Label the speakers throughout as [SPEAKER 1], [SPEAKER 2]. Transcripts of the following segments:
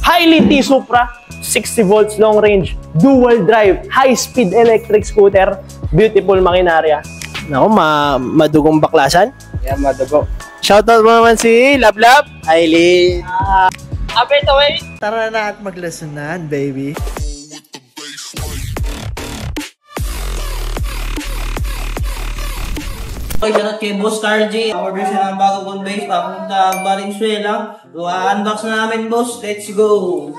[SPEAKER 1] Highly T Supra, 60 volts long range, dual drive, high-speed electric scooter, beautiful makinarya. Naku, madugong baklasan.
[SPEAKER 2] Yeah, madugo.
[SPEAKER 1] Shoutout mo naman si Lab Lab.
[SPEAKER 2] Aileen.
[SPEAKER 1] Abet away.
[SPEAKER 2] Tara na at maglasunan, baby.
[SPEAKER 3] Okay, shoutout kay Boss Carl J. Order siya ng bago kong base papunta Valenzuela. So, unbox na namin, boss. Let's go!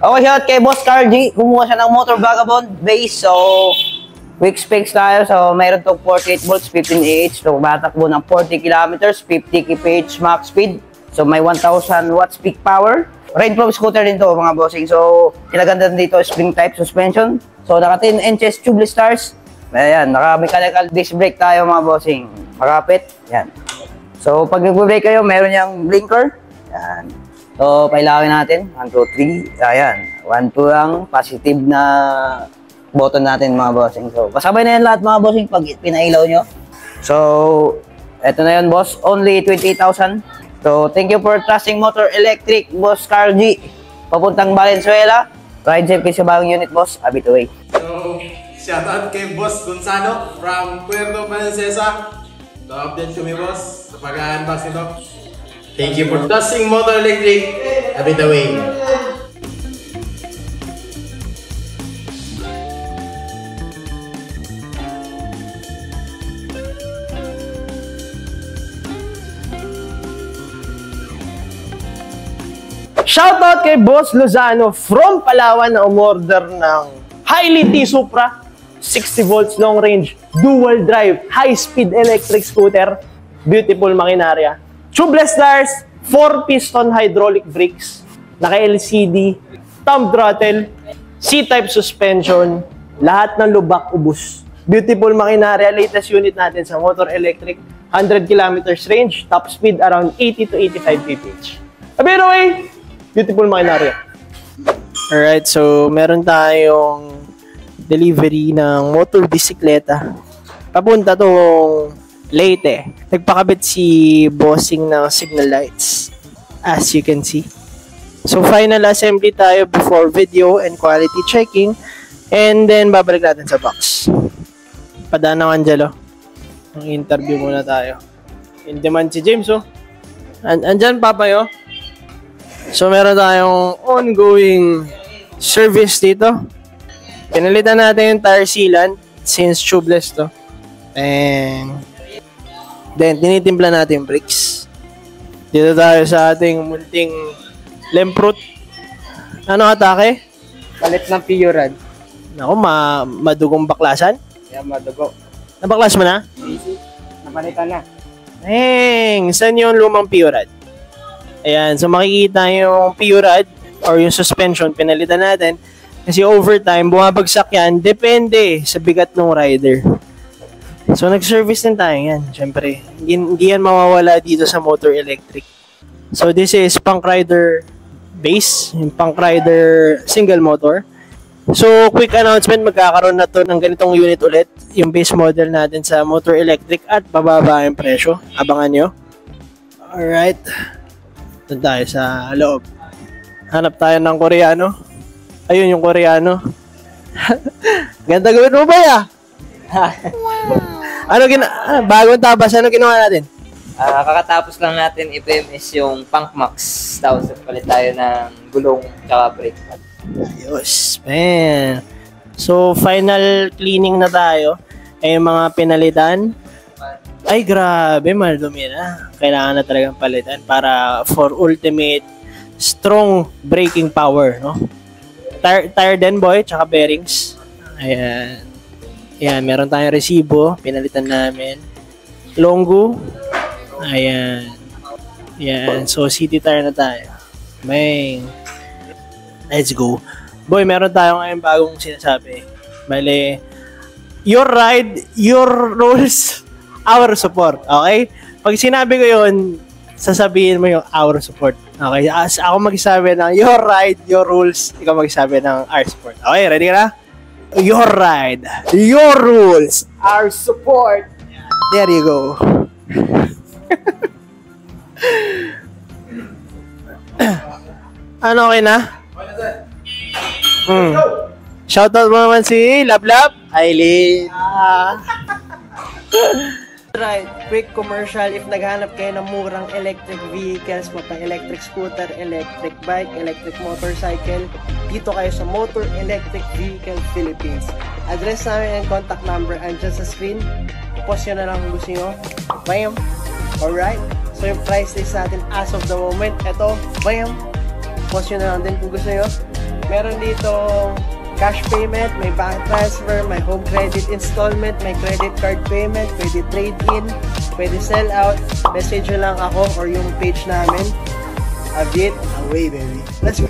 [SPEAKER 3] Okay, shoutout kay Boss Carl J. Kumuha siya ng Motor Vagabond base. So, quick specs tayo. So, mayroon to 48 volts, 15 Ah. So, matakbo ng 40 kilometers, 50 kph max speed. So, may 1,000 watts peak power. Rainproof scooter din to, mga bossing. So, kinaganda dito spring type suspension. So, naka 10 inches tubeless stars. Ayan, naka mechanical disc brake tayo, mga bossing. Makapit. Ayan. So, pag nag-brake kayo, meron niyang blinker. Ayan. So, pailawin natin. 1, 2, 3. Ayan. 1, 2 ang positive na button natin, mga bossing. So, kasabay na yan lahat, mga bossing, pag pinailaw nyo. So, eto na yun, boss. Only 28,000. So, thank you for trusting Motor Electric, Boss Carl G. Papuntang Valenzuela. Ride safe kayo sa bagong unit, boss. Abit away.
[SPEAKER 4] So, shoutout kay Boss Gonzalo from Puerto Princesa. So, update kami, boss, sa pag-unbox nito. Thank you for trusting Motor Electric. Abit away.
[SPEAKER 1] Shoutout kay Boss Lozano from Palawan na umorder ng Highly T Supra, 60 volts long range, dual drive, high-speed electric scooter, beautiful makinarya. Tubeless stars, 4-piston hydraulic brakes, naka-LCD, thumb throttle, C-type suspension, lahat ng lubak ubos. Beautiful makinarya, latest unit natin sa Motor Electric, 100 kilometers range, top speed around 80 to 85 kph. Pero beautiful makinarya. Alright, so meron tayong delivery ng motor bisikleta. Papunta tong Leyte. Nagpakabit si bossing ng signal lights, as you can see. So final assembly tayo before video and quality checking. And then babalik natin sa box. Padaan ng Angelo. Ang interview muna tayo. In demand si James, oh. Andyan, papayo. So, meron tayong ongoing service dito. Pinalitan natin yung tire sealant since tubeless to. And then, tinitimpla natin yung brakes. Dito tayo sa ating munting lemprut. Ano atake?
[SPEAKER 2] Palit ng Purad.
[SPEAKER 1] Naku, madugong baklasan.
[SPEAKER 2] Yeah, madugo.
[SPEAKER 1] Nabaklas mo na?
[SPEAKER 2] Easy. Napalitan na.
[SPEAKER 1] Saan yung lumang Purad? Ayan, so makikita yung Purad or yung suspension, pinalitan natin. Kasi over time, bumabagsak yan, depende sa bigat ng rider. So, nag-service din tayo yan, syempre. Hindi yan mawawala dito sa Motor Electric. So, this is Punk Rider base, yung Punk Rider single motor. So, quick announcement, magkakaroon na to ng ganitong unit ulit, yung base model natin sa Motor Electric at bababa yung presyo. Abangan nyo. Alright. Doon tayo sa loob. Hanap tayo ng Koreano. Ayun yung Koreano. Ganda gawin mo ba ya? Ano bagong tabas, ano ginawa natin?
[SPEAKER 5] Kakatapos lang natin i-PMS yung Punk Max. Tapos palit tayo ng gulong tsaka brake.
[SPEAKER 1] Ayos, man. So, final cleaning na tayo. Ay yung mga pinalitan. Ay, grabe, madumi na. Kailangan na talagang palitan para for ultimate strong braking power, no? Tire din, boy, tsaka bearings. Ayan. Ayan, meron tayong resibo. Pinalitan namin. Longgu. Ayan. Ayan. So, city tire na tayo. Bang. Let's go. Boy, meron tayo ngayon bagong sinasabi. Bale, your ride, your rules, our support. Okay? Pag sinabi ko yun, sasabihin mo yung our support. Okay? As ako magsasabi ng your ride, your rules, ikaw magsasabi ng our support. Okay? Ready ka na? Your ride, your rules, our support. There you go. Ano, okay na? Shoutout mo naman si Lablab. Aileen. Right, quick commercial. If naghanap kayo ng murang electric vehicles, mapa-electric scooter, electric bike, electric motorcycle, dito kayo sa Motor Electric Vehicle Philippines. Address namin and contact number andyan sa screen. Post nyo na lang kung gusto nyo. Bam! Alright? So yung price list natin as of the moment, eto, bam! Post nyo na lang din kung gusto nyo. Meron dito cash payment, may bank transfer, may home credit installment, may credit card payment, pwede trade-in, pwede sell-out. Message nyo lang ako or yung page namin. A bit away, baby. Let's go.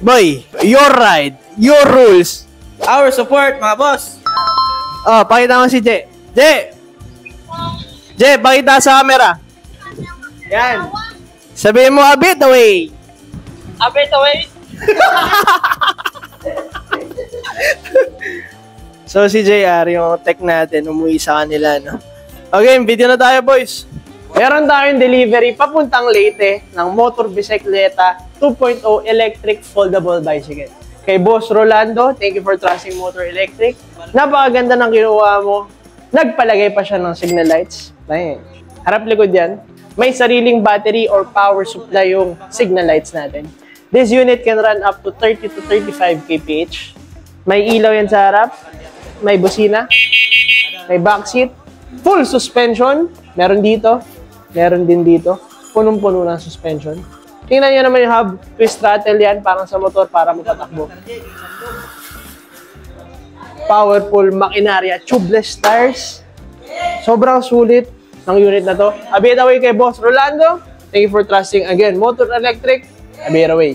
[SPEAKER 1] Boy, your ride, your rules.
[SPEAKER 3] Our support, mga boss!
[SPEAKER 1] Oh, pakita mo si Jay. Jay, pakita sa camera. Yan. Sabihin mo, a bit away.
[SPEAKER 5] A bit away.
[SPEAKER 1] So si JR, yung tech natin, umuwi sa kanila, no? Okay, video na tayo, boys. Meron tayong delivery papuntang Leyte ng motor bisikleta 2.0 electric foldable bicycle. Kay Boss Rolando, thank you for trusting Motor Electric. Napakaganda ng kinuha mo. Nagpalagay pa siya ng signal lights. Ayun. Harap likod yan. May sariling battery or power supply yung signal lights natin. This unit can run up to 30 to 35 kph. May ilaw yan sa harap. May busina. May backseat. Full suspension. Meron dito. Meron din dito. Punong-puno ng suspension. Tingnan nyo naman yung hub. Twist throttle yan. Parang sa motor para mapatakbo. Powerful makinarya. Tubeless tires. Sobrang sulit ng unit na to. A bit away kay Boss Rolando. Thank you for trusting again. Motor Electric. A bit away.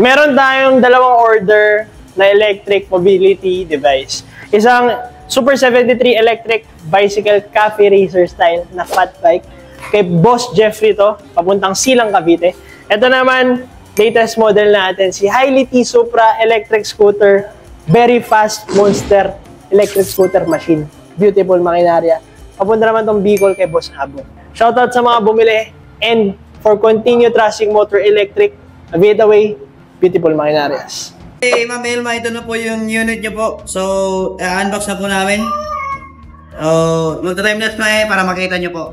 [SPEAKER 1] Meron tayong dalawang order na electric mobility device. Isang Super 73 electric bicycle cafe racer style na fat bike. Kay Boss Jeffrey to, papuntang Silang Cavite. Ito naman, latest model natin, si Hiley T Supra electric scooter, very fast monster electric scooter machine. Beautiful makinarya. Papunta naman tong Bicol kay Boss Abo. Shoutout sa mga bumili and for continued trusting Motor Electric, a bit away. Beautiful makinaryas.
[SPEAKER 3] Hey, Ma'am Elma, ito na po yung unit nyo po. So, unbox na po namin. So, magta-timelapse na para makita nyo po.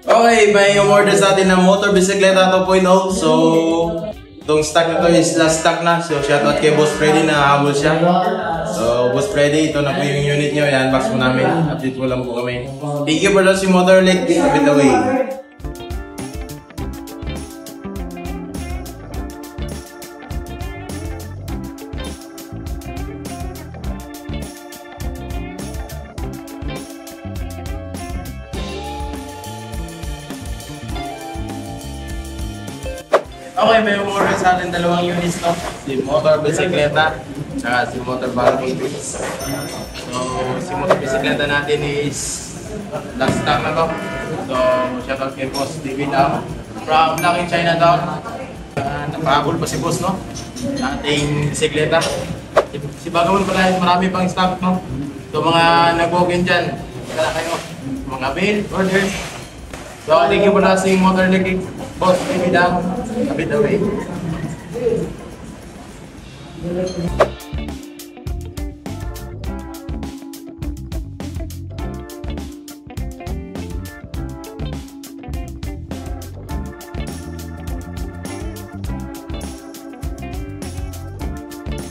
[SPEAKER 4] Okay, may umorder sa atin ng motor bisikleta 2.0. So, itong stock na to is last stock na. So, shoutout kay Boss Freddy na habol siya. So, Boss Freddy, ito na po yung unit nyo. I-unbox mo namin. Update mo lang po kami. Thank you for si Motor Electric. With the way. Okay, may umorder sa atin dalawang units, no? Si motor bisikleta, saka si motor barricade. So, si motor bisikleta natin is last stock na to. So, shoutout kay Boss David from Lucky Chinatown. Napahabol pa si Boss, no? Sa ating bisikleta. Si Bagawon pala, marami pang stock, no? So, mga nag-walk-in dyan, kala kayo, mga mail, order. So, thank you for watching Motor Electric. Boss, maybe down a bit away.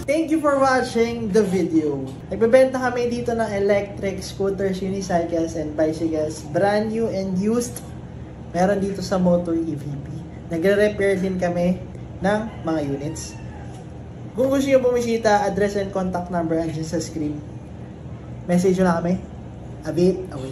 [SPEAKER 1] Thank you for watching the video. Nagbebenta kami dito ng electric scooters, unicycles, and bicycles. Brand new and used. Meron dito sa Motor EVP. Nagre-repair din kami ng mga units. Kung gusto nyo bumisita, address and contact number andyan sa screen. Message nyo na kami. A bit away.